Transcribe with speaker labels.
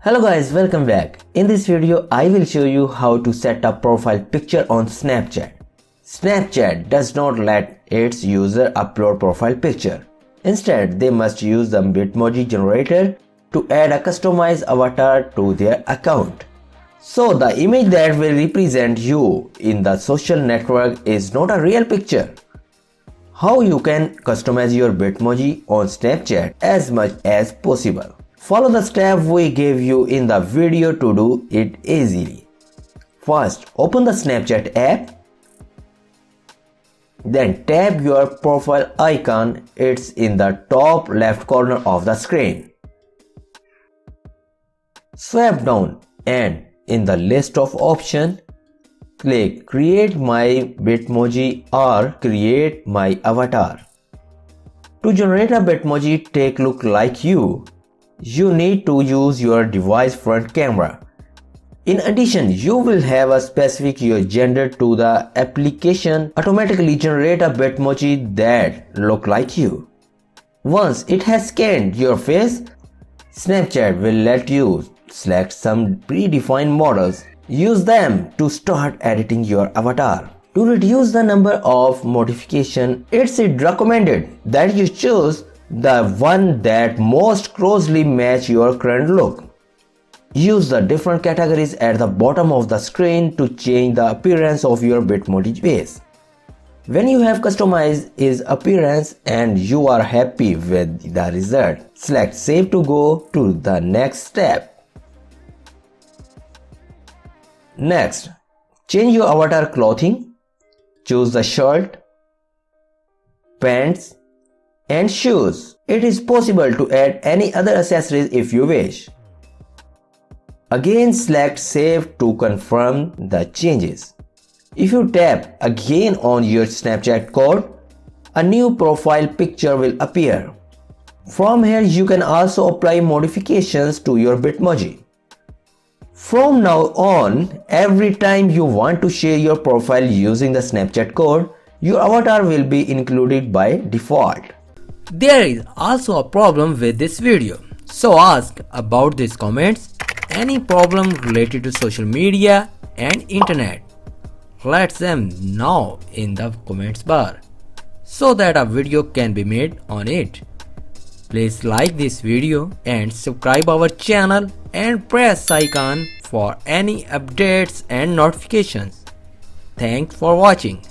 Speaker 1: Hello guys, welcome back. In this video, I will show you how to set up profile picture on Snapchat. Snapchat does not let its user upload profile picture. Instead, they must use the Bitmoji generator to add a customized avatar to their account. So the image that will represent you in the social network is not a real picture. How you can customize your Bitmoji on Snapchat as much as possible. Follow the step we gave you in the video to do it easily. First, open the Snapchat app. Then tap your profile icon. It's in the top left corner of the screen. Swipe down and in the list of options, click Create My Bitmoji or Create My Avatar. To generate a Bitmoji take look like you need to use your device front camera. In addition, you will have a specific your gender to the application automatically generate a Bitmoji that look like you. Once it has scanned your face, Snapchat will let you select some predefined models. Use them to start editing your avatar. To reduce the number of modifications, it's recommended that you choose the one that most closely match your current look. Use the different categories at the bottom of the screen to change the appearance of your Bitmoji face. When you have customized its appearance and you are happy with the result, select Save to go to the next step. Next, change your avatar clothing. Choose the shirt, pants, and shoes. It is possible to add any other accessories if you wish. Again, select Save to confirm the changes. If you tap again on your Snapchat code, a new profile picture will appear. From here, you can also apply modifications to your Bitmoji. From now on, every time you want to share your profile using the Snapchat code, your avatar will be included by default.
Speaker 2: There is also a problem with this video, so ask about these comments any problem related to social media and internet. Let them know in the comments bar so that a video can be made on it. Please like this video and subscribe our channel and press icon for any updates and notifications. Thanks for watching.